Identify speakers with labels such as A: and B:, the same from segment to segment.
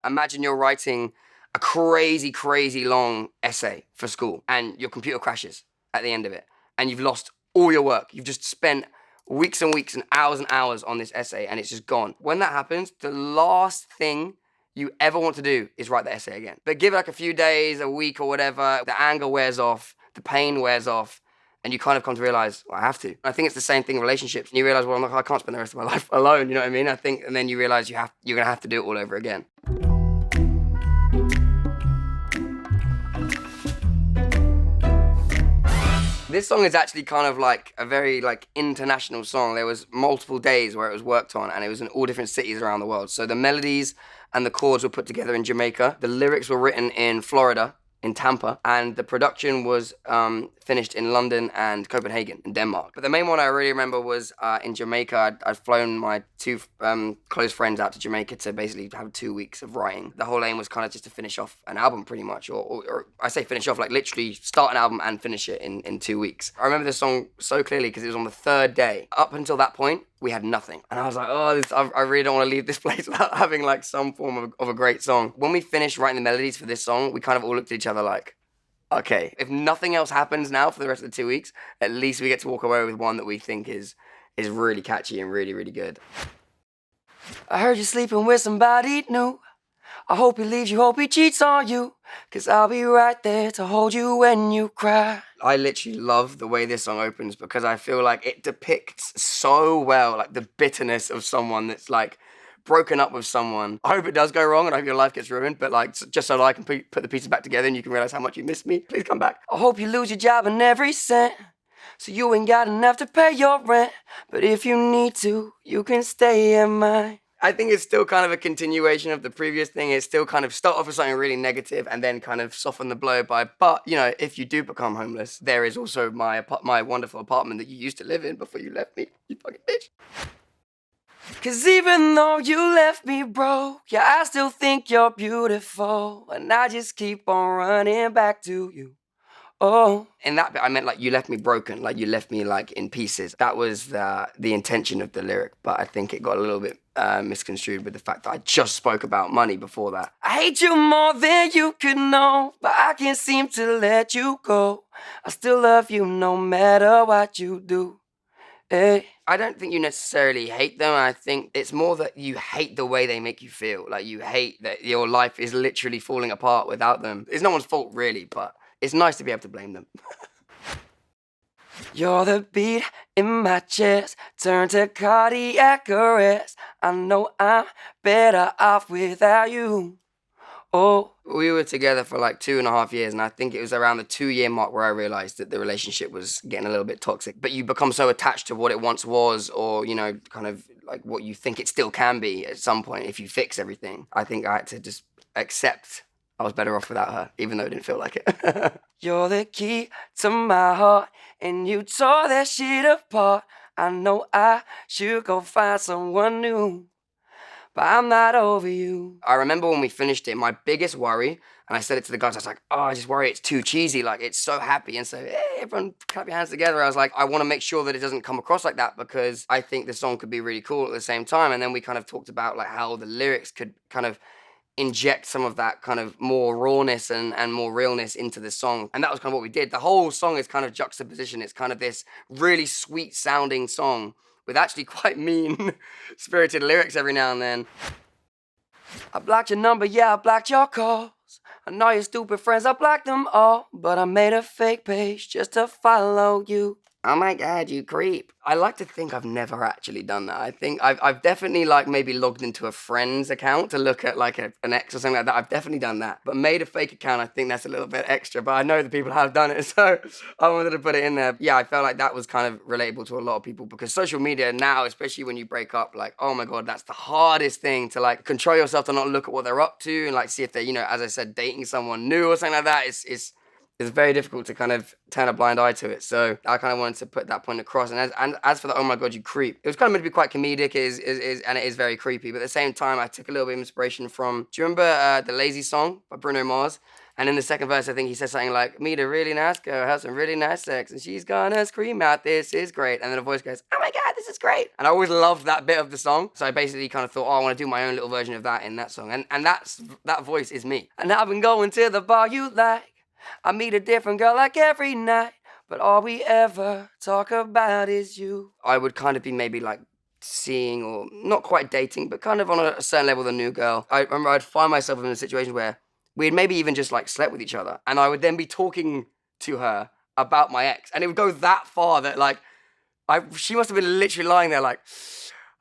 A: Imagine you're writing a crazy, crazy long essay for school and your computer crashes at the end of it and you've lost all your work. You've just spent weeks and hours on this essay and it's just gone. When that happens, the last thing you ever want to do is write the essay again. But give it like a few days, a week or whatever, the anger wears off, the pain wears off, and you kind of come to realize, well, I have to. I think it's the same thing in relationships. And you realize, well, I can't spend the rest of my life alone, you know what I mean? I think, and then you realize you're gonna have to do it all over again. This song is actually kind of like a very like international song. There was multiple days where it was worked on and it was in all different cities around the world. So the melodies and the chords were put together in Jamaica. The lyrics were written in Florida, in Tampa, and the production was finished in London and Copenhagen in Denmark. But the main one I really remember was in Jamaica. I'd flown my two close friends out to Jamaica to basically have 2 weeks of writing. The whole aim was kind of just to finish off an album pretty much, or I say finish off, like literally start an album and finish it in 2 weeks. I remember this song so clearly because it was on the third day. Up until that point, we had nothing. And I was like, I really don't want to leave this place without having like some form of a great song. When we finished writing the melodies for this song, we kind of all looked at each other like, okay, if nothing else happens now for the rest of the 2 weeks, at least we get to walk away with one that we think is really catchy and really, really good. I heard you sleeping with somebody new. I hope he leaves you, hope he cheats on you, 'cause I'll be right there to hold you when you cry. I literally love the way this song opens because I feel like it depicts so well like the bitterness of someone that's like broken up with someone. I hope it does go wrong and I hope your life gets ruined, but like just so that I can put the pieces back together and you can realize how much you miss me, please come back. I hope you lose your job and every cent, so you ain't got enough to pay your rent, but if you need to, you can stay at mine. I think it's still kind of a continuation of the previous thing. It's still kind of start off with something really negative and then kind of soften the blow by, but, you know, if you do become homeless, there is also my wonderful apartment that you used to live in before you left me, you fucking bitch. 'Cause even though you left me broke, yeah, I still think you're beautiful, and I just keep on running back to you. Oh, in that bit, I meant like you left me broken, like you left me like in pieces. That was the intention of the lyric, but I think it got a little bit misconstrued with the fact that I just spoke about money before that. I hate you more than you could know, but I can't seem to let you go. I still love you no matter what you do. Hey. I don't think you necessarily hate them. I think it's more that you hate the way they make you feel. Like you hate that your life is literally falling apart without them. It's no one's fault really, but it's nice to be able to blame them. You're the beat in my chest, turn to cardiac arrest. I know I'm better off without you. Oh, we were together for like 2.5 years, and I think it was around the 2-year mark where I realized that the relationship was getting a little bit toxic. But you become so attached to what it once was, or, you know, kind of like what you think it still can be at some point if you fix everything. I think I had to just accept I was better off without her, even though it didn't feel like it. You're the key to my heart, and you tore that shit apart. I know I should go find someone new, but I'm not over you. I remember when we finished it, my biggest worry, and I said it to the guys, I was like, I just worry it's too cheesy, like it's so happy, and so, hey, everyone clap your hands together. I was like, I want to make sure that it doesn't come across like that because I think the song could be really cool at the same time. And then we kind of talked about like how the lyrics could kind of inject some of that kind of more rawness and more realness into the song. And that was kind of what we did. The whole song is kind of juxtaposition. It's kind of this really sweet sounding song with actually quite mean spirited lyrics every now and then. I blocked your number, yeah, I blocked your calls. I know your stupid friends, I blocked them all. But I made a fake page just to follow you. Oh my God, you creep. I like to think I've never actually done that. I think I've definitely like maybe logged into a friend's account to look at like an ex or something like that. I've definitely done that. But made a fake account, I think that's a little bit extra. But I know the people have done it, so I wanted to put it in there. Yeah, I felt like that was kind of relatable to a lot of people because social media now, especially when you break up, like, oh my God, that's the hardest thing to like control yourself to not look at what they're up to and like see if they're, you know, as I said, dating someone new or something like that. It's very difficult to kind of turn a blind eye to it. So I kind of wanted to put that point across. And as for the oh my God, you creep, it was kind of meant to be quite comedic, and it is very creepy. But at the same time, I took a little bit of inspiration from, do you remember the Lazy song by Bruno Mars? And in the second verse, I think he says something like, meet a really nice girl, have some really nice sex, and she's gonna scream out, this is great. And then a voice goes, oh my God, this is great. And I always loved that bit of the song. So I basically kind of thought, I want to do my own little version of that in that song. And that voice is me. And I've been going to the bar you like. I meet a different girl like every night. But all we ever talk about is you. I would kind of be maybe like seeing, or not quite dating, but kind of on a certain level with a new girl. I remember I'd find myself in a situation where we'd maybe even just like slept with each other, and I would then be talking to her about my ex, and it would go that far that like she must have been literally lying there like,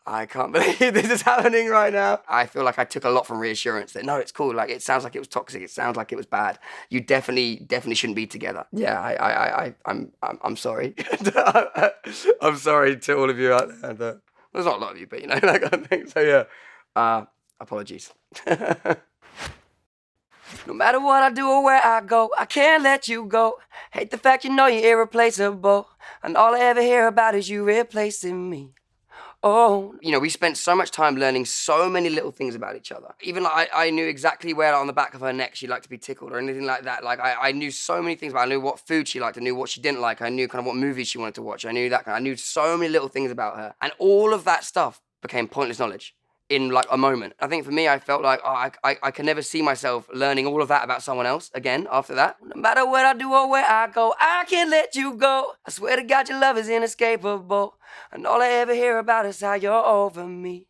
A: I can't believe this is happening right now. I feel like I took a lot from reassurance that no, it's cool. Like, it sounds like it was toxic. It sounds like it was bad. You definitely shouldn't be together. Yeah, I'm sorry. I'm sorry to all of you out there. There's not a lot of you, but you know, that kind of thing. So yeah, apologies. No matter what I do or where I go, I can't let you go. Hate the fact you know you're irreplaceable, and all I ever hear about is you replacing me. Oh, you know, we spent so much time learning so many little things about each other. Even like I knew exactly where on the back of her neck she liked to be tickled or anything like that. Like I knew so many things about her. I knew what food she liked. I knew what she didn't like. I knew kind of what movies she wanted to watch. I knew so many little things about her. And all of that stuff became pointless knowledge in like a moment. I think for me, I felt like, I can never see myself learning all of that about someone else again after that. No matter what I do or where I go, I can't let you go. I swear to God, your love is inescapable, and all I ever hear about is how you're over me.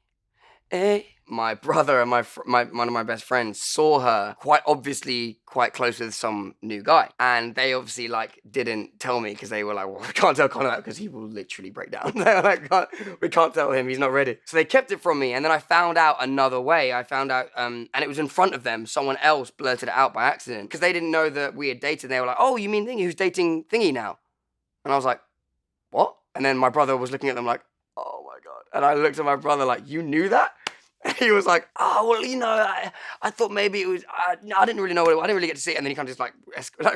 A: Hey. My brother and one of my best friends saw her quite obviously quite close with some new guy, and they obviously like didn't tell me because they were like, well, we can't tell Conor that because he will literally break down. They were like, we can't tell him, he's not ready. So they kept it from me, and then I found out another way. I found out, and it was in front of them. Someone else blurted it out by accident because they didn't know that we had dated. They were like, oh, you mean Thingy, who's dating Thingy now? And I was like, what? And then my brother was looking at them like, oh my God. And I looked at my brother like, you knew that? He was like, oh, well, you know, I thought maybe it was, I didn't really know what it was. I didn't really get to see it. And then he kind of just like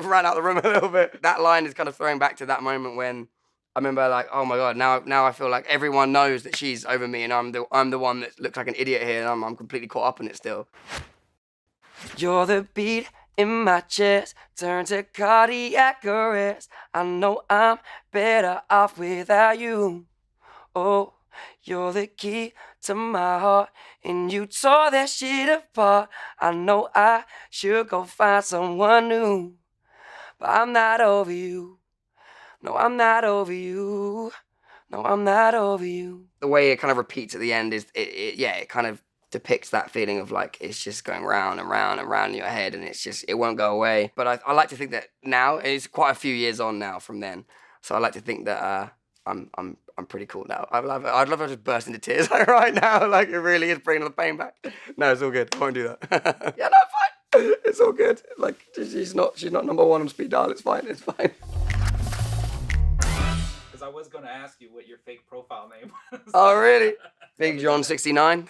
A: ran out the room a little bit. That line is kind of throwing back to that moment when I remember like, oh my God, now I feel like everyone knows that she's over me, and I'm the one that looks like an idiot here, and I'm completely caught up in it still. You're the beat in my chest, turn to cardiac arrest. I know I'm better off without you. Oh, you're the key to my heart, and you tore that shit apart. I know I should go find someone new, but I'm not over you. No, I'm not over you. No, I'm not over you. The way it kind of repeats at the end is, it kind of depicts that feeling of like, it's just going round and round and round in your head, and it won't go away. But I like to think that now, it's quite a few years on now from then, so I like to think that I'm pretty cool now. I'd love to just burst into tears like right now. Like, it really is bringing the pain back. No, it's all good. I won't do that. Yeah, no, fine. It's all good. Like, she's not number one on speed dial. It's fine. It's fine.
B: Because I was going to ask you what your fake profile name was.
A: Oh, really? Big John 69.